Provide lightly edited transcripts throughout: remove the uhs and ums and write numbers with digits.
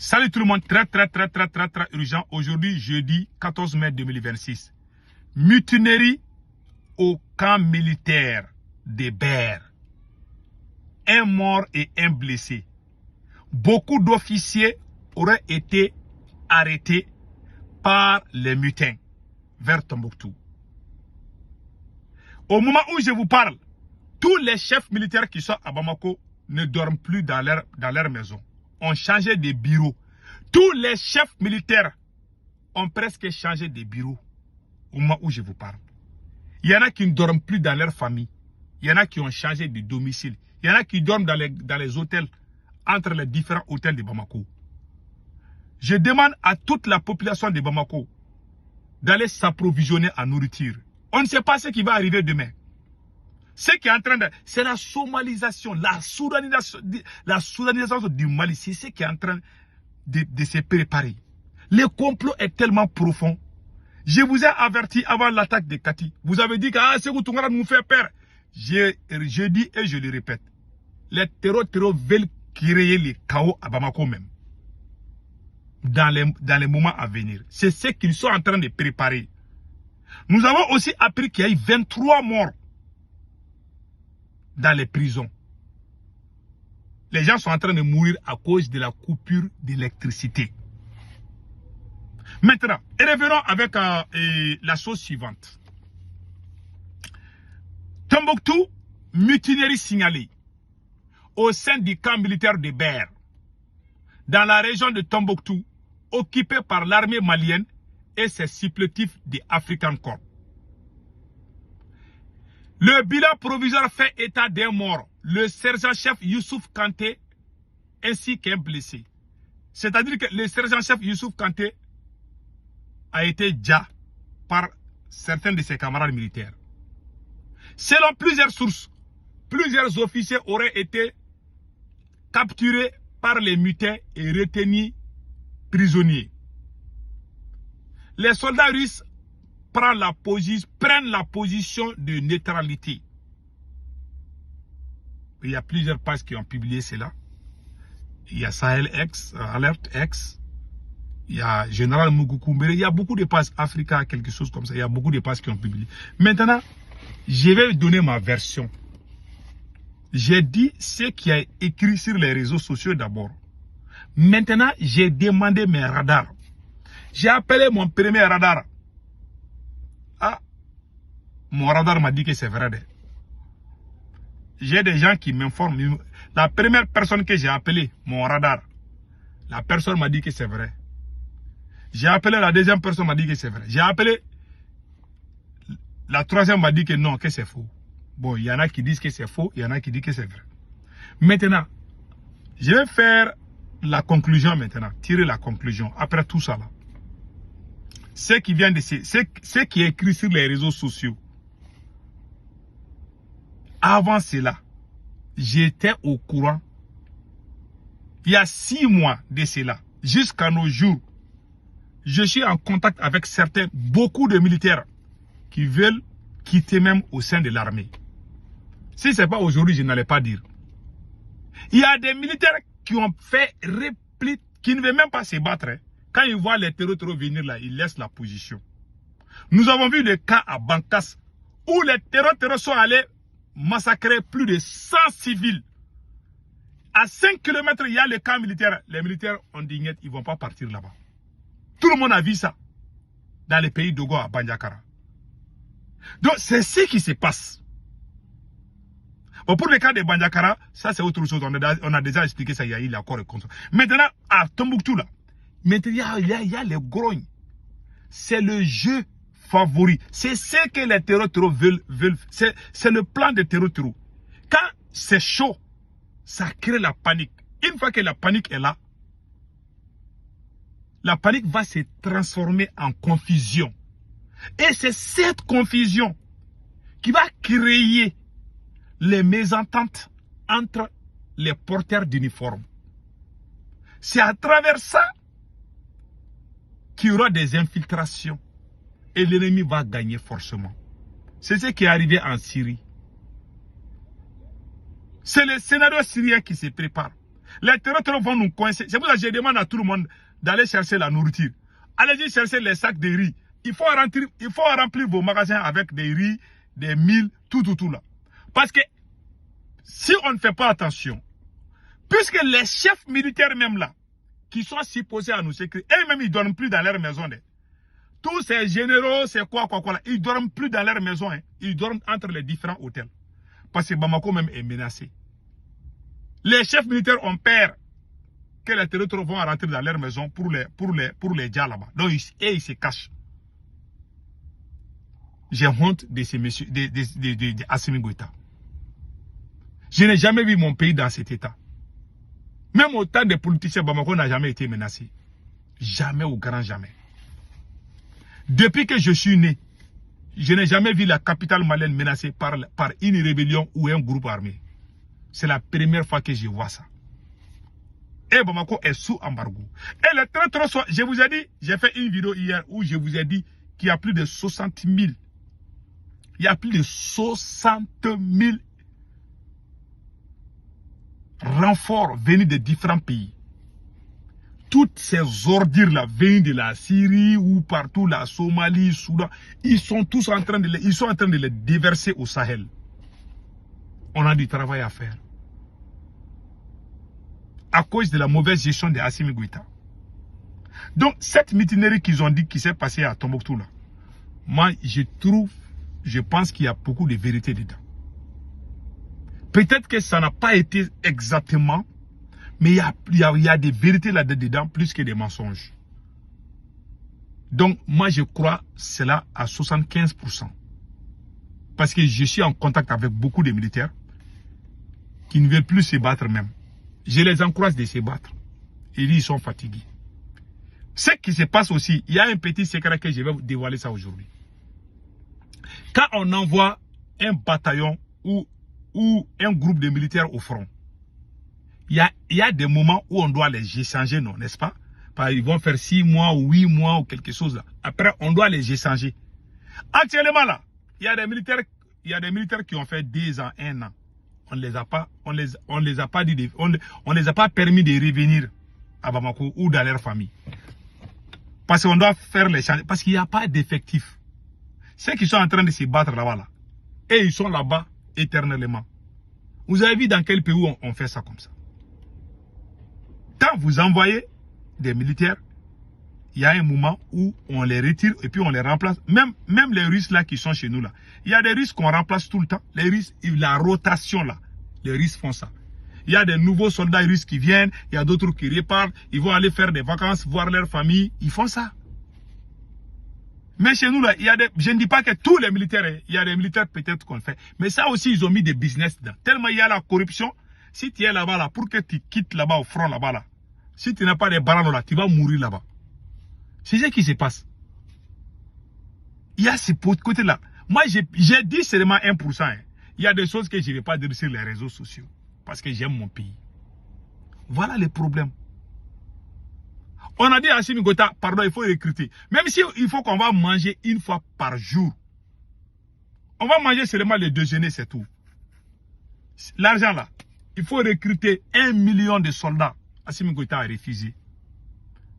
Salut tout le monde, très urgent. Aujourd'hui, jeudi 14 mai 2026. Mutinerie au camp militaire des Bers. Un mort et un blessé. Beaucoup d'officiers auraient été arrêtés par les mutins vers Tombouctou. Au moment où je vous parle, tous les chefs militaires qui sont à Bamako ne dorment plus dans leur maison. Ont changé de bureau. Tous les chefs militaires ont presque changé de bureau au moment où je vous parle. Il y en a qui ne dorment plus dans leur famille. Il y en a qui ont changé de domicile. Il y en a qui dorment dans les hôtels, entre les différents hôtels de Bamako. Je demande à toute la population de Bamako d'aller s'approvisionner en nourriture. On ne sait pas ce qui va arriver demain. Ce qui est en train de... C'est la somalisation, la soudanisation du Mali. C'est ce qui est en train de se préparer. Le complot est tellement profond. Je vous ai averti avant l'attaque de Kati. Vous avez dit que Sékou Toungara nous fait peur. Je dis et je le répète. Les terroristes veulent créer le chaos à Bamako même. Dans les moments à venir. C'est ce qu'ils sont en train de préparer. Nous avons aussi appris qu'il y a eu 23 morts dans les prisons. Les gens sont en train de mourir à cause de la coupure d'électricité. Maintenant, revenons avec la chose suivante. Tombouctou, mutinerie signalée au sein du camp militaire de Bers, dans la région de Tombouctou, occupée par l'armée malienne et ses supplétifs de African Corps. Le bilan provisoire fait état d'un mort, le sergent-chef Youssouf Kanté, ainsi qu'un blessé. C'est-à-dire que le sergent-chef Youssouf Kanté a été déjà par certains de ses camarades militaires. Selon plusieurs sources, plusieurs officiers auraient été capturés par les mutins et retenus prisonniers. Les soldats russes prennent la position de neutralité. Il y a plusieurs pages qui ont publié cela. Il y a Sahel X, Alert X, il y a Général Mougoukoumberé, il y a beaucoup de pages Africa, quelque chose comme ça. Il y a beaucoup de pages qui ont publié. Maintenant, je vais donner ma version. J'ai dit ce qui est écrit sur les réseaux sociaux d'abord. Maintenant, j'ai demandé mes radars. J'ai appelé mon premier radar. Mon radar m'a dit que c'est vrai. J'ai des gens qui m'informent. La première personne que j'ai appelée, mon radar, la personne m'a dit que c'est vrai. J'ai appelé la deuxième personne, m'a dit que c'est vrai. J'ai appelé la troisième, m'a dit que non, que c'est faux. Bon, il y en a qui disent que c'est faux, il y en a qui disent que c'est vrai. Maintenant, je vais faire la conclusion maintenant, tirer la conclusion après tout ça là. Ce qui est écrit sur les réseaux sociaux. Avant cela, j'étais au courant. Il y a 6 mois de cela, jusqu'à nos jours, je suis en contact avec beaucoup de militaires qui veulent quitter même au sein de l'armée. Si ce n'est pas aujourd'hui, je n'allais pas dire. Il y a des militaires qui ont fait réplique, qui ne veulent même pas se battre. Quand ils voient les terroristes venir là, ils laissent la position. Nous avons vu le cas à Bankas, où les terroristes sont allés massacrer plus de 100 civils. À 5 km, il y a le camp militaire. Les militaires ont dit, ils ne vont pas partir là-bas. Tout le monde a vu ça dans les pays d'Ogo à Bandiakara. Donc, c'est ce qui se passe. Bon, pour le cas de Bandiakara, ça c'est autre chose. On a déjà expliqué ça, il y a eu l'accord et comme ça. Maintenant, à Tombouctou, là, maintenant, il y a les grognes. C'est le jeu favori. C'est ce que les terroristes veulent. C'est le plan des terroristes. Quand c'est chaud, ça crée la panique. Une fois que la panique est là, la panique va se transformer en confusion. Et c'est cette confusion qui va créer les mésententes entre les porteurs d'uniformes. C'est à travers ça qu'il y aura des infiltrations. Et l'ennemi va gagner forcément. C'est ce qui est arrivé en Syrie. C'est le scénario syrien qui se prépare. Les terroristes vont nous coincer. C'est pour ça que je demande à tout le monde d'aller chercher la nourriture. Allez-y chercher les sacs de riz. Il faut remplir vos magasins avec des riz, des milles, tout là. Parce que si on ne fait pas attention, puisque les chefs militaires même là, qui sont supposés à nous sécuriser, eux-mêmes ils ne dorment plus dans leur maison. Tous ces généraux, c'est quoi là, ils ne dorment plus dans leur maison. Ils dorment entre les différents hôtels. Parce que Bamako même est menacé. Les chefs militaires ont peur que les terroristes vont rentrer dans leur maison pour les djihad là-bas. Donc ils se cachent. J'ai honte de ces messieurs, de Assimi Goïta. Je n'ai jamais vu mon pays dans cet état. Même autant de politiciens, Bamako n'a jamais été menacé. Jamais au grand jamais. Depuis que je suis né, je n'ai jamais vu la capitale malienne menacée par une rébellion ou un groupe armé. C'est la première fois que je vois ça. Et Bamako est sous embargo. Et les traîtres, je vous ai dit, j'ai fait une vidéo hier où je vous ai dit qu'il y a plus de 60 000. Il y a plus de 60 000 renforts venus de différents pays. Toutes ces ordures-là viennent de la Syrie ou partout, la Somalie, Soudan. Ils sont tous en train de les déverser au Sahel. On a du travail à faire. À cause de la mauvaise gestion de Assimi Goïta. Donc, cette mutinerie qu'ils ont dit qui s'est passée à Tombouctou, là, moi, je pense qu'il y a beaucoup de vérité dedans. Peut-être que ça n'a pas été exactement, mais il y a des vérités là-dedans plus que des mensonges. Donc, moi, je crois cela à 75%. Parce que je suis en contact avec beaucoup de militaires qui ne veulent plus se battre même. Je les encourage de se battre. Ils sont fatigués. Ce qui se passe aussi, il y a un petit secret que je vais vous dévoiler ça aujourd'hui. Quand on envoie un bataillon ou un groupe de militaires au front, il y a des moments où on doit les échanger, non, n'est-ce pas? Ils vont faire 6 mois ou 8 mois ou quelque chose là. Après, on doit les échanger. Actuellement là, il y a des militaires qui ont fait 2 ans, 1 an. On les a pas permis de revenir à Bamako ou dans leur famille. Parce qu'on doit faire les changements. Parce qu'il n'y a pas d'effectifs. Ceux qui sont en train de se battre là-bas, là, et ils sont là-bas éternellement. Vous avez vu dans quel pays on fait ça comme ça? Quand vous envoyez des militaires, il y a un moment où on les retire et puis on les remplace. Même les Russes là qui sont chez nous là. Il y a des Russes qu'on remplace tout le temps. Les Russes, la rotation là. Les Russes font ça. Il y a des nouveaux soldats russes qui viennent. Il y a d'autres qui repartent. Ils vont aller faire des vacances, voir leur famille. Ils font ça. Mais chez nous là, je ne dis pas que tous les militaires, il y a des militaires peut-être qu'on le fait. Mais ça aussi, ils ont mis des business dedans. Tellement il y a la corruption. Si tu es là-bas là, pour que tu quittes là-bas au front là-bas là. Si tu n'as pas des barons là, tu vas mourir là-bas. C'est ce qui se passe. Il y a ce côté-là. Moi, j'ai dit seulement 1%. Il y a des choses que je ne vais pas dire sur les réseaux sociaux. Parce que j'aime mon pays. Voilà les problèmes. On a dit à Assimi Goïta, pardon, il faut recruter. Même si il faut qu'on va manger 1 fois par jour. On va manger seulement le déjeuner, c'est tout. L'argent là, il faut recruter 1 million de soldats. Assimi Goïta a refusé.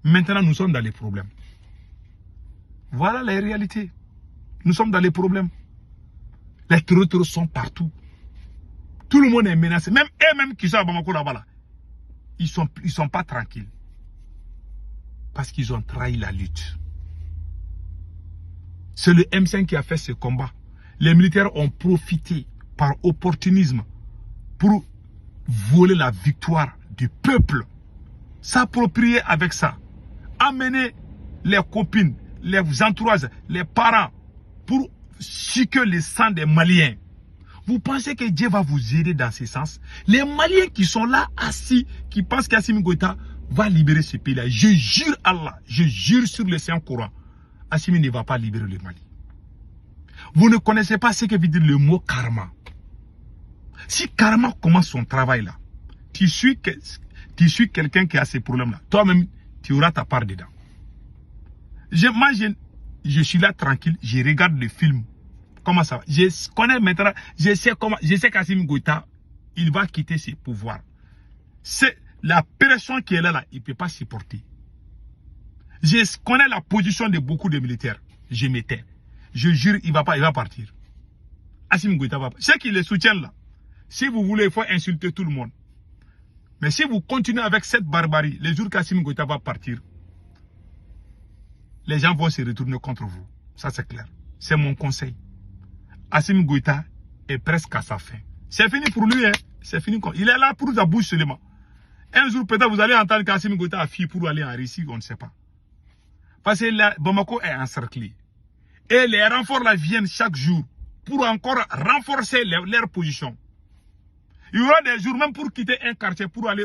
Maintenant, nous sommes dans les problèmes. Voilà la réalité. Nous sommes dans les problèmes. Les terroristes sont partout. Tout le monde est menacé. Même eux-mêmes qui sont à Bamako là-bas, là, ils sont pas tranquilles. Parce qu'ils ont trahi la lutte. C'est le M5 qui a fait ce combat. Les militaires ont profité par opportunisme pour voler la victoire du peuple. S'approprier avec ça. Amener les copines, les entourages, les parents pour sucer le sang des Maliens. Vous pensez que Dieu va vous aider dans ce sens? Les Maliens qui sont là assis, qui pensent qu'Assimi Goïta va libérer ce pays-là. Je jure Allah, je jure sur le Saint-Coran, Assimi ne va pas libérer le Mali. Vous ne connaissez pas ce que veut dire le mot karma. Si karma commence son travail là, tu suis quelqu'un qui a ces problèmes-là. Toi-même, tu auras ta part dedans. Je suis là tranquille, je regarde le film. Comment ça va? Je connais maintenant, je sais qu'Assimi Goïta, il va quitter ses pouvoirs. La pression qui est là, il ne peut pas supporter. Je connais la position de beaucoup de militaires. Je m'étais. Je jure, il va partir. Assimi Goïta va partir. Ceux qui le soutiennent là, si vous voulez, il faut insulter tout le monde. Mais si vous continuez avec cette barbarie, les jours qu'Assimi Goïta va partir, les gens vont se retourner contre vous. Ça, c'est clair. C'est mon conseil. Assimi Goïta est presque à sa fin. C'est fini pour lui, hein. C'est fini. Il est là pour sa bouche seulement. Un jour, peut-être, vous allez entendre qu'Assimi Goïta a fui pour aller en Russie, on ne sait pas. Parce que Bamako est encerclé. Et les renforts là viennent chaque jour pour encore renforcer leur position. Il y aura des jours même pour quitter un quartier, pour aller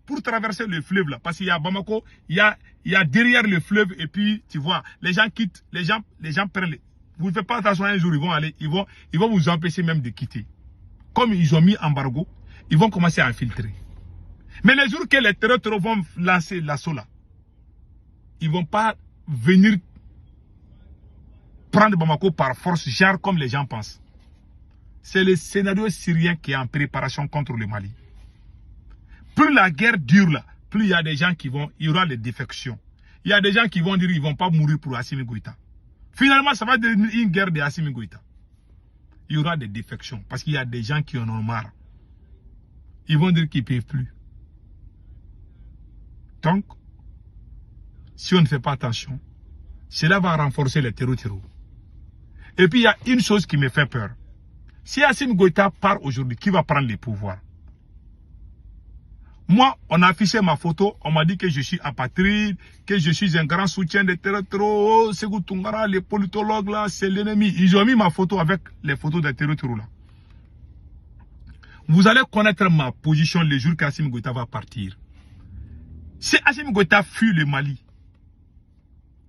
pour traverser le fleuve là. Parce qu'il y a Bamako, il y a derrière le fleuve et puis tu vois, les gens quittent, les gens prennent. Vous ne faites pas attention, un jour ils vont aller, ils vont vous empêcher même de quitter. Comme ils ont mis embargo, ils vont commencer à infiltrer. Mais les jours que les terroristes vont lancer l'assaut là, ils ne vont pas venir prendre Bamako par force, genre comme les gens pensent. C'est le scénario syrien qui est en préparation contre le Mali. Plus la guerre dure là, plus il y a des gens il y aura des défections. Il y a des gens qui vont dire qu'ils ne vont pas mourir pour Assimi Goïta. Finalement, ça va devenir une guerre de Assimi Goïta. Il y aura des défections parce qu'il y a des gens qui en ont marre. Ils vont dire qu'ils ne peuvent plus. Donc, si on ne fait pas attention, cela va renforcer les terreaux. Et puis, il y a une chose qui me fait peur. Si Assimi Goïta part aujourd'hui, qui va prendre les pouvoirs? Moi, on a affiché ma photo, on m'a dit que je suis apatride, que je suis un grand soutien des terreaux. Sékou Toungara, les politologues là, c'est l'ennemi. Ils ont mis ma photo avec les photos des terreaux là. Vous allez connaître ma position le jour qu'Assimi Goïta va partir. Si Assimi Goïta fuit le Mali,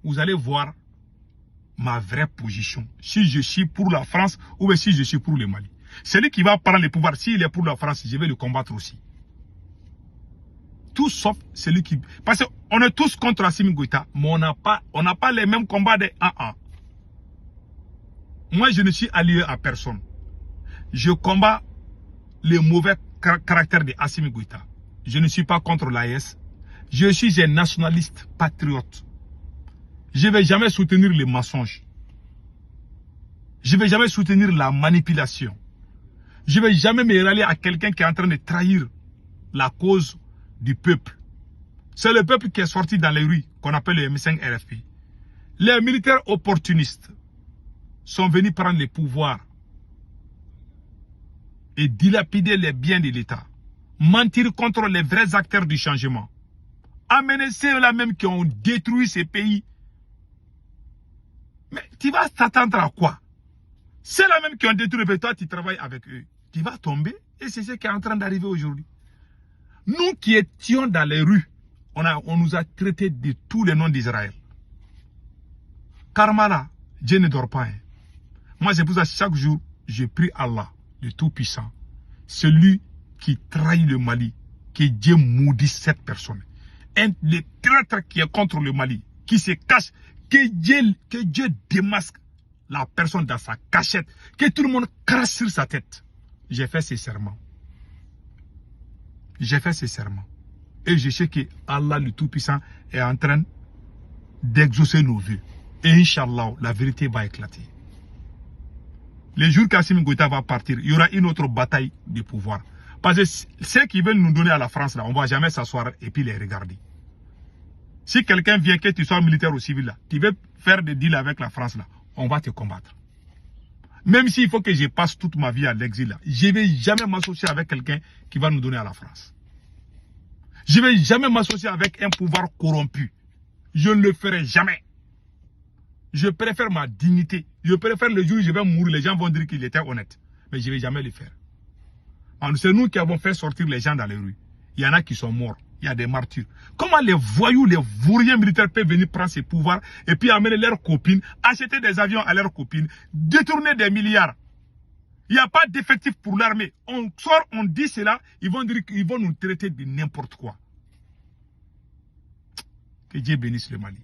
vous allez voir ma vraie position. Si je suis pour la France ou bien si je suis pour le Mali. Celui qui va prendre le pouvoir, s'il est pour la France, je vais le combattre aussi. Tout sauf celui qui... Parce qu'on est tous contre Assimi Goïta, mais on n'a pas les mêmes combats des 1-1. Moi, je ne suis allié à personne. Je combats les mauvais caractères de Assimi Goïta. Je ne suis pas contre l'AES. Je suis un nationaliste patriote. Je ne vais jamais soutenir les mensonges. Je ne vais jamais soutenir la manipulation. Je ne vais jamais me rallier à quelqu'un qui est en train de trahir la cause du peuple. C'est le peuple qui est sorti dans les rues, qu'on appelle le M5 RFP. Les militaires opportunistes sont venus prendre le pouvoir et dilapider les biens de l'État. Mentir contre les vrais acteurs du changement. Amener ceux-là même qui ont détruit ces pays. Mais tu vas t'attendre à quoi? Ceux-là même qui ont détruit le pays, toi tu travailles avec eux. Tu vas tomber et c'est ce qui est en train d'arriver aujourd'hui. Nous qui étions dans les rues, on nous a traités de tous les noms d'Israël. Karma là, Dieu ne dort pas. Hein. Moi c'est pour ça chaque jour, je prie Allah, le Tout-Puissant. Celui qui trahit le Mali, que Dieu maudisse cette personne. Un des traîtres qui est contre le Mali, qui se cache, que Dieu démasque la personne dans sa cachette, que tout le monde crache sur sa tête. J'ai fait ces serments. J'ai fait ces serments. Et je sais que Allah le Tout-Puissant est en train d'exaucer nos vœux. Et Inch'Allah, la vérité va éclater. Le jour qu'Assimi Goïta va partir, il y aura une autre bataille de pouvoir. Parce que ceux qui veulent nous donner à la France, là, on ne va jamais s'asseoir et puis les regarder. Si quelqu'un vient, que tu sois militaire ou civil, là, tu veux faire des deals avec la France, là, on va te combattre. Même s'il faut que je passe toute ma vie à l'exil, je ne vais jamais m'associer avec quelqu'un qui va nous donner à la France. Je ne vais jamais m'associer avec un pouvoir corrompu. Je ne le ferai jamais. Je préfère ma dignité. Je préfère le jour où je vais mourir, les gens vont dire qu'il était honnête. Mais je ne vais jamais le faire. C'est nous qui avons fait sortir les gens dans les rues. Il y en a qui sont morts. Il y a des martyrs. Comment les voyous, les vauriens militaires peuvent venir prendre ces pouvoirs et puis amener leurs copines, acheter des avions à leurs copines, détourner des milliards. Il n'y a pas d'effectif pour l'armée. On sort, on dit cela, ils vont dire qu'ils vont nous traiter de n'importe quoi. Que Dieu bénisse le Mali.